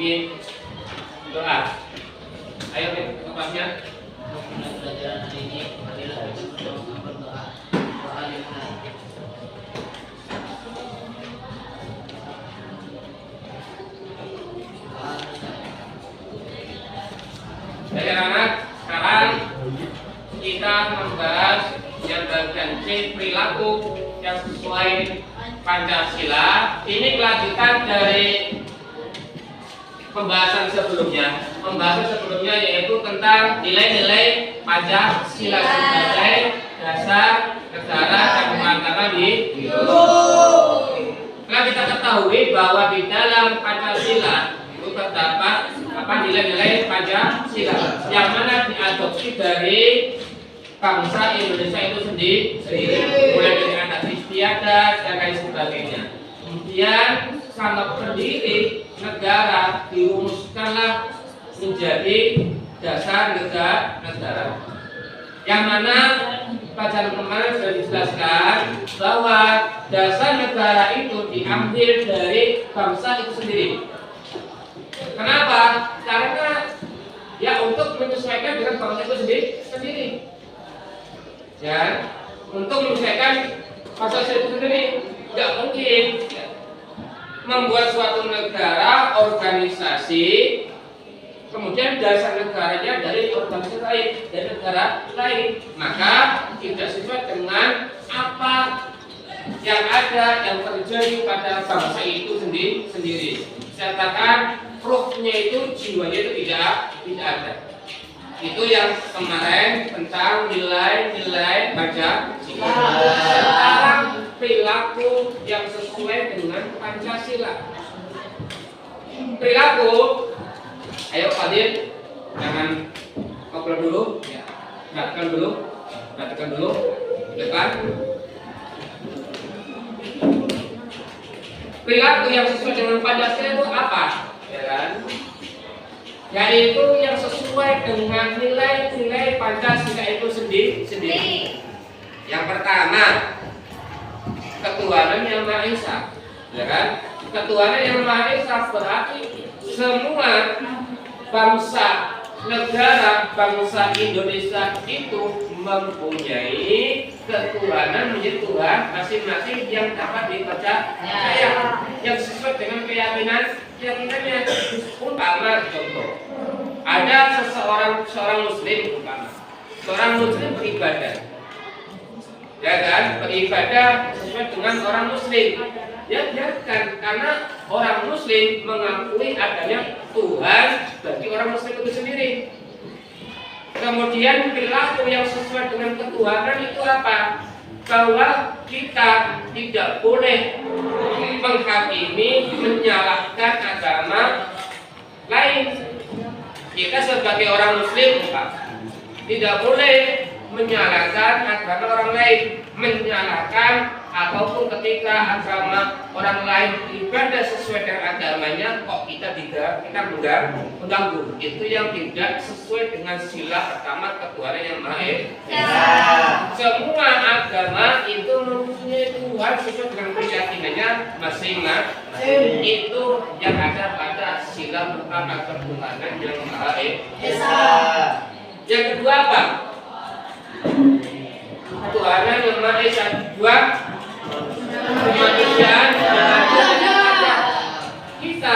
bikin doa. Ayo kelasnya. Pelajaran hari ini marilah kita berdoa. Doa dimulai. Jadi anak, sekarang kita membahas yang bagian C, perilaku yang sesuai Pancasila. Ini kelanjutan dari pembahasan sebelumnya. Pembahasan sebelumnya yaitu tentang nilai-nilai Pancasila sebagai dasar negara dan kemantapan di Nah, kita ketahui bahwa di dalam Pancasila itu terdapat nilai-nilai Pancasila yang mana diadopsi dari bangsa Indonesia itu sendiri, mulai dari adat istiadat dan lain sebagainya. Kemudian sama pendiri negara dirumuskanlah menjadi dasar negara. Yang mana pelajaran kemarin sudah dijelaskan bahwa dasar negara itu diambil dari bangsa itu sendiri. Kenapa? Karena ya untuk menyesuaikan dengan bangsa itu sendiri. Ya, untuk menyesuaikan bangsa itu sendiri, nggak mungkin membuat suatu negara organisasi, kemudian dasar negaranya dari organisasi lain, dari negara lain, maka tidak sesuai dengan apa yang ada yang terjadi pada bangsa itu sendiri. Saya katakan rohnya itu, jiwanya itu tidak ada. Itu yang kemarin tentang nilai-nilai Pancasila. Sekarang perilaku yang sesuai dengan Pancasila. Perilaku, ayo Fadil, jangan ngobrol dulu, ya. Perhatikan dulu, depan. Perilaku yang sesuai dengan Pancasila itu apa? Ya kan? Yaitu yang sesuai dengan nilai-nilai Pancasila itu sendiri. Yang pertama, ketuhanan yang Maha Esa, ya kan? Ketuhanan yang Maha Esa berarti semua bangsa negara bangsa Indonesia itu mempunyai ketuhanan menjadi Tuhan masing-masing yang dapat dipercaya, yang sesuai dengan keyakinannya. Umpama contoh, ada seorang muslim, seorang muslim beribadah, ya kan, beribadah sesuai dengan orang muslim. Ya biarkan, karena orang muslim mengakui adanya Tuhan bagi orang muslim itu sendiri. Kemudian perilaku yang sesuai dengan ketuhanan itu apa? Bahwa kita tidak boleh menghakimi, menyalahkan agama lain. Kita sebagai orang muslim, Pak, tidak boleh menyalahkan agama orang lain, menyalahkan ataupun ketika agama orang lain ibadah sesuai dengan agamanya, kok kita mengganggu. Itu yang tidak sesuai dengan sila pertama ketuhanan yang Maha Esa. Semua agama itu mempunyai Tuhan sesuai dengan keyakinannya masing-masing. Itu yang ada pada sila pertama ketuhanan yang Maha Esa. Yang kedua apa? Ketuhanan yang Maha Esa. Dua, kemanusiaan yang adil. Kita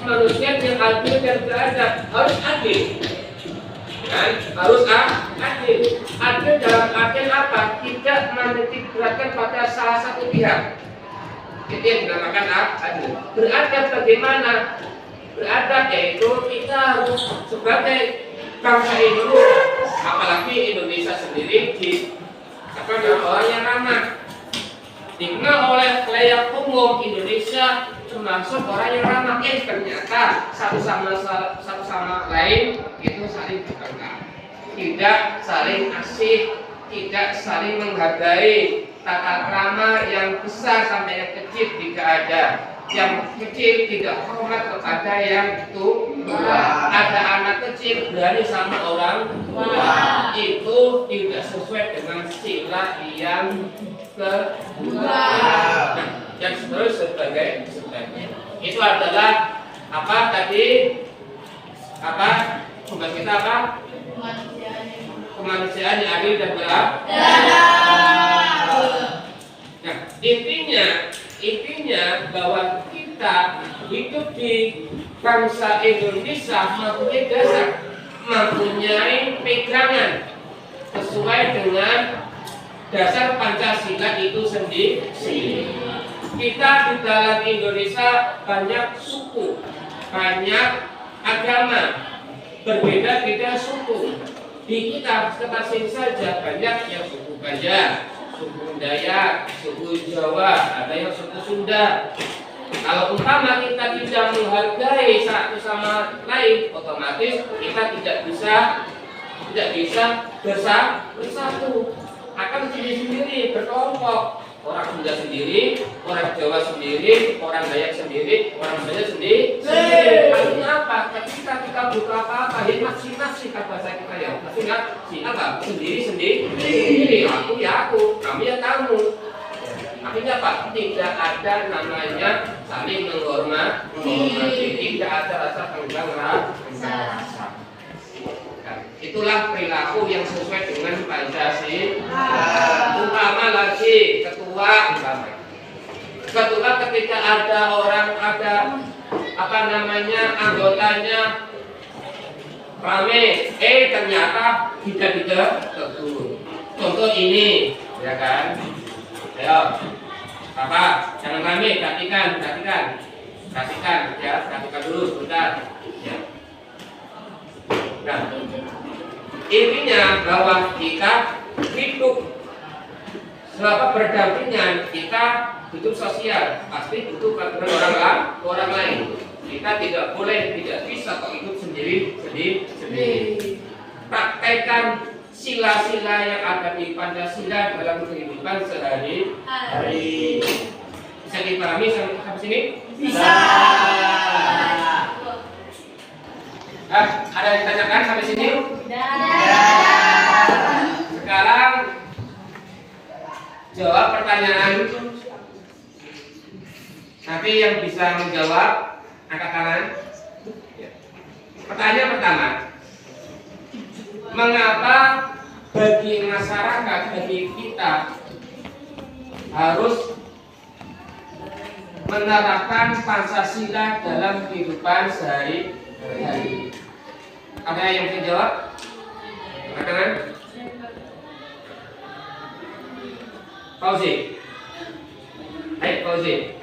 manusia yang adil dan beradab, harus adil. Dan harus adil. Adil dalam artian apa? Tidak menitik beratkan pada salah satu pihak. Itu yang dinamakan adil. Beradab bagaimana? Beradab yaitu kita harus sebagai bangsa Indonesia, apalagi Indonesia sendiri dengan orang yang ramah, dikenal oleh layak umum Indonesia termasuk orang yang ramah. Ternyata satu sama lain itu saling bertengkar, tidak saling asih, tidak saling menghargai. Tata krama yang besar sampai yang kecil tidak ada. Yang kecil tidak hormat kepada yang tua. Ada anak kecil berani sama orang tua. Itu tidak sesuai dengan sila yang kedua. Yang sebagai itu adalah Apa tadi? Apa? Tugas kita apa? Kemanusiaan yang adil dan nah, intinya bahwa kita hidup di bangsa Indonesia mempunyai pegangan sesuai dengan dasar Pancasila itu sendiri. Kita di dalam Indonesia banyak suku, banyak agama, berbeda-beda suku. Di kita sing saja banyak yang suku Banjar, suku Dayak, suku Jawa, ada yang suku Sunda. Kalau umpama kita tidak menghargai satu sama lain, otomatis kita tidak bisa bersatu, akan sendiri-sendiri berkelompok. Orang Sunda sendiri, orang Jawa sendiri, orang Dayak sendiri, orang Banjar sendiri. Artinya apa? Ketika kita buka apa-apa, ya masing-masing kan bahasa kita ya. Masing-masing apa? Sendiri. Aku ya aku, kamu ya kamu. Artinya apa? Tidak ada namanya saling menghormati, tidak ada rasa tenggang rasa. Itulah perilaku yang sesuai dengan Pancasila. Umpama lagi ketua ketika ada anggotanya rame, ternyata tidak ditegur. Contoh ini, ya kan? Ayo, apa? Jangan rame, perhatikan ya, perhatikan dulu sebentar. Ya. Nah, intinya bahwa kita hidup selama berdampingan, kita hidup sosial, pasti butuh bantuan orang lain. Kita tidak bisa kok hidup sendiri. Praktekkan sila-sila yang ada di Pancasila dalam kehidupan sehari-hari. Bisa dipahami sampai sini? Bisa. Ada yang ditanyakan sampai sini? Sekarang jawab pertanyaan. Nanti yang bisa menjawab angkat tangan. Pertanyaan pertama, mengapa bagi masyarakat, bagi kita harus menerapkan Pancasila dalam kehidupan sehari-hari? Ada yang bisa jawab? Angkat tangan. Fauzi. Hai Fauzi.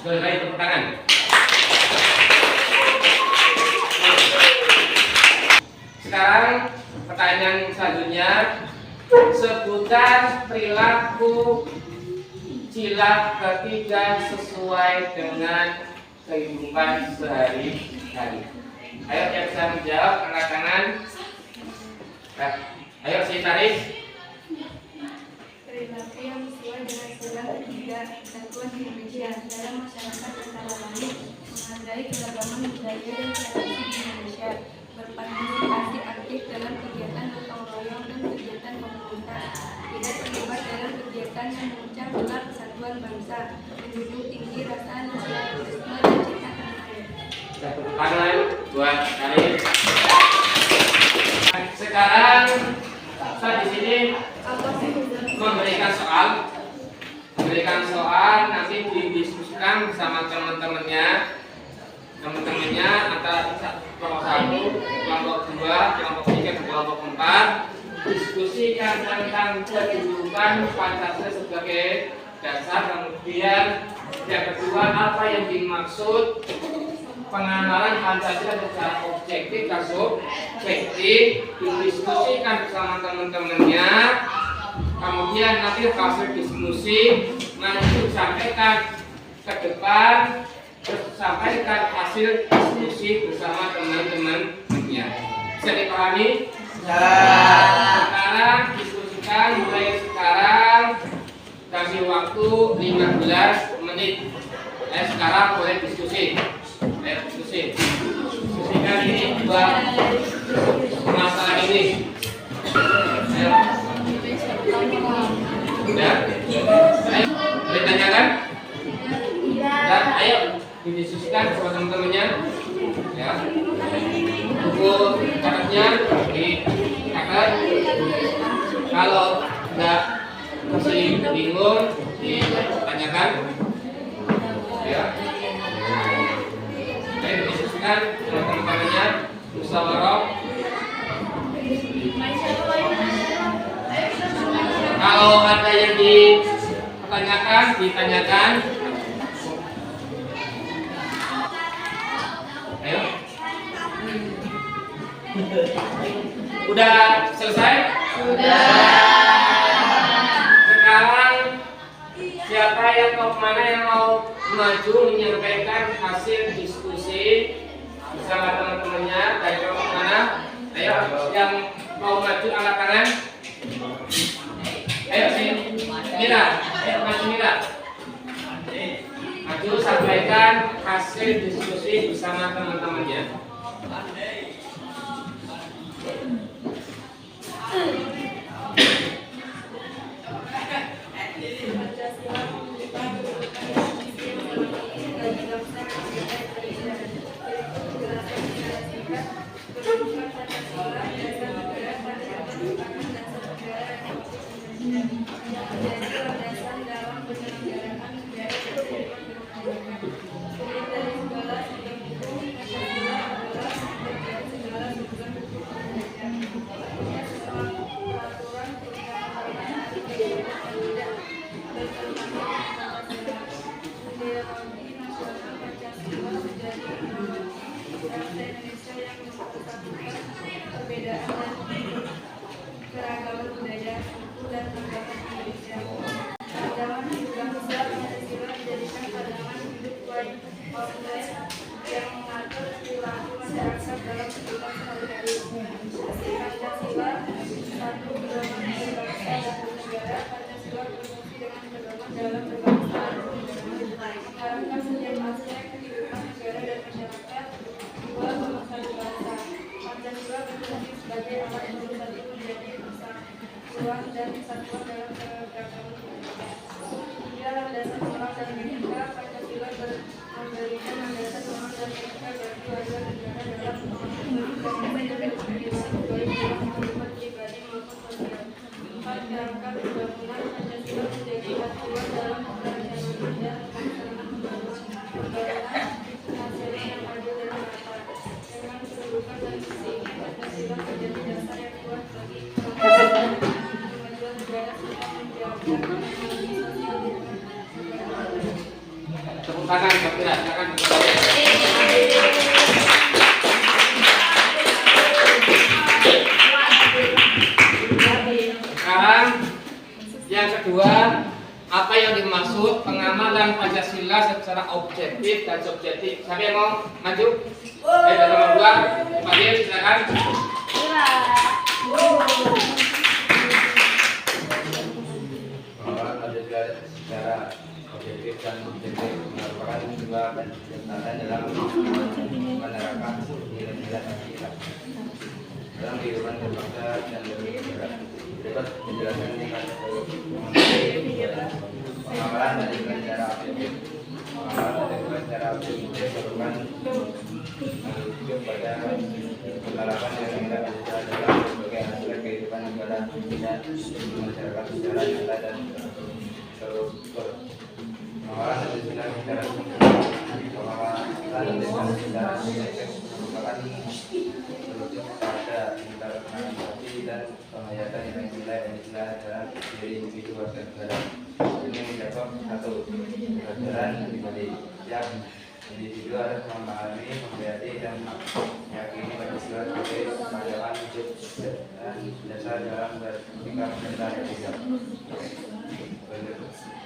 Selesai tepuk tangan. Sekarang pertanyaan selanjutnya, sebutkan perilaku sila ketiga sesuai dengan kehidupan sehari-hari. Ayo yang bisa menjawab angkat tangan. Ayo si Taris. Perilaku yang sesuai dengan sila ketiga kesatuan Indonesia dalam masyarakat antara lain menghargai keragaman budaya dan tradisi di Indonesia, berpartisipasi aktif dalam kegiatan gotong royong dan kegiatan komunitas, tidak terlibat dalam kegiatan yang memecah belah persatuan bangsa, menjunjung tinggi rasa nasionalisme dan cinta tanah air. Tepuk tangan buat Taris. Sekarang saya di sini memberikan soal nanti didiskusikan bersama teman-temannya antara kelompok 1, kelompok 2, kelompok 3, dan kelompok 4. Diskusikan tentang kedudukan Pancasila sebagai dasar, kemudian yang kedua apa yang dimaksud pengenalan Pancasila secara objektif dan subjektif, didiskusikan bersama teman-temannya. Kemudian nanti hasil diskusi nanti disampaikan ke depan, terus sampaikan hasil diskusi bersama teman-temannya. Bisa dipahami? Sekarang diskusikan mulai sekarang, kasih waktu 15 menit. Sekarang boleh diskusi. Diskusikan ini dua masalah ini. Udah? Boleh tanyakan? Dan ayo didiskusikan sama teman-temannya. Ya. Buku catatnya dicatat. Kalau nggak masih bingung ditanyakan. Ya. Ayo didiskusikan sama teman-temannya. Musyawarah. Kalau ada yang ditanyakan. Ayo. Udah selesai? Sudah. Sekarang siapa yang mau maju menyampaikan hasil diskusi bersama teman-temannya dari kelompok mana? Ayo, yang mau maju angkat tangan. Ayo sini, Mira. Ayo maju Mira. Maju sampaikan hasil diskusi bersama teman-temannya. Keragaman budaya, suku dan anggapan Indonesia. Keragaman juga bisa Pancasila menjadikan pandangan hidup baik oleh yang mengatur perilaku masyarakat dalam kehidupan sehari-hari. Pancasila satu pedoman berbangsa dan bernegara. Pancasila berfungsi dengan pedoman dalam berbangsa dan mengharapkan setiap aspek kehidupan negara dan masyarakat. Dua pemersatu bangsa. Pancasila berfungsi sebagai alat pemersatu menjadi persatuan dan kesatuan dalam keberagaman budaya. Tiga, landasan moral dan etika. Pancasila memberikan landasan moral dan etika bagi warga negara dalam menjalankan kehidupan baik dalam kehidupan pribadi maupun sosial. Empat, kerangka pembangunan. Pancasila menjadi acuan dalam perencanaan dan pelaksanaan pembangunan nasional yang adil dan merata. Dengan kedudukan dan visi ini, Pancasila menjadi dasar yang kuat bagi kemajuan negara serta menjaga harmoni sosial di negara. Tepuk tangan, Mbak Mira. Silakan. Sekarang yang kedua, apa yang dimaksud pengamalan Pancasila secara objektif dan subjektif? Siapa yang mau maju? Dari nomor 2, Pak Dir, silakan. Pengelolaan Pancasila secara objektif dan subjektif merupakan sebuah kesempatan dalam menerapkan nilai-nilai Pancasila dalam kehidupan berbangsa dan bernegara. Berikut penjelasan tingkat pengamalan Pancasila secara objektif. Pengamalan Pancasila secara objektif merupakan merujuk pada penerapan nilai-nilai Pancasila dalam berbagai aspek kehidupan negara dan masyarakat secara nyata dan terukur. Pengelolaan Pancasila secara objektif merupakan merujuk pada interpretasi dan penghayatan nilai-nilai Pancasila dalam diri individu warga negara. Ini mencakup 1. Kesadaran pribadi. Yang individu harus memahami, menghayati dan meyakini Pancasila sebagai pandangan hidup dan dasar dalam bersikap dan bertindak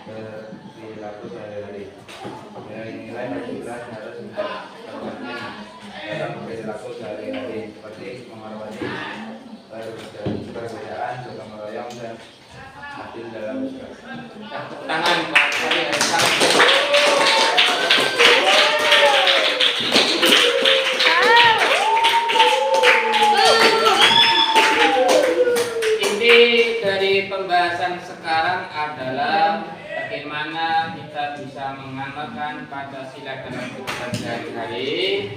berperilaku sehari-hari. Nilai-nilai Pancasila harus tercermin dalam perilaku sehari-hari seperti menghormati perbedaan, gotong royong dan adil dalam beragama. Tepuk tangan Pak. Inti dari pembahasan sekarang adalah bagaimana kita bisa mengamalkan Pancasila dalam kehidupan sehari-hari,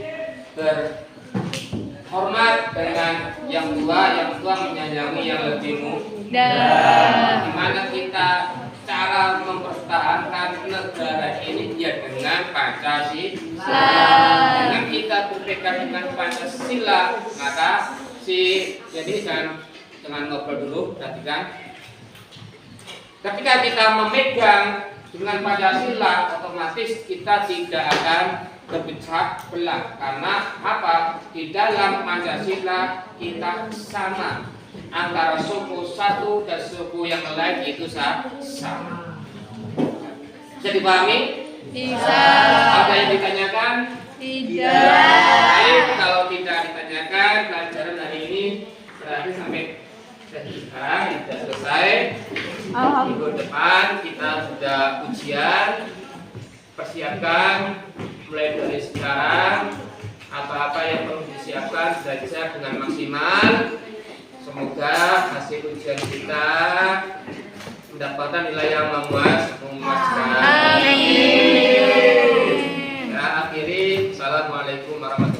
berhormat dengan yang tua menyayangi yang lebih muda. Dimana kita cara mempertahankan negara ini ya dengan Pancasila. Dengan kita berpegang dengan Pancasila, maka jadi jangan ngobrol dulu, perhatikan. Ketika kita memegang dengan Pancasila, otomatis kita tidak akan terpecah belah. Karena apa? Di dalam Pancasila kita sama. Antara suku satu dan suku yang lain itu sama. Bisa dipahami? Bisa. Ada yang ditanyakan? Tidak. Baik, kalau tidak ditanyakan, pelajaran hari ini berarti sampai sekarang sudah selesai. Minggu depan kita sudah ujian. Persiapkan mulai dari sekarang apa-apa yang perlu disiapkan belajar dengan maksimal. Semoga hasil ujian kita mendapatkan nilai yang memuaskan. Amin. Ya, akhiri. Assalamualaikum warahmatullahi wabarakatuh.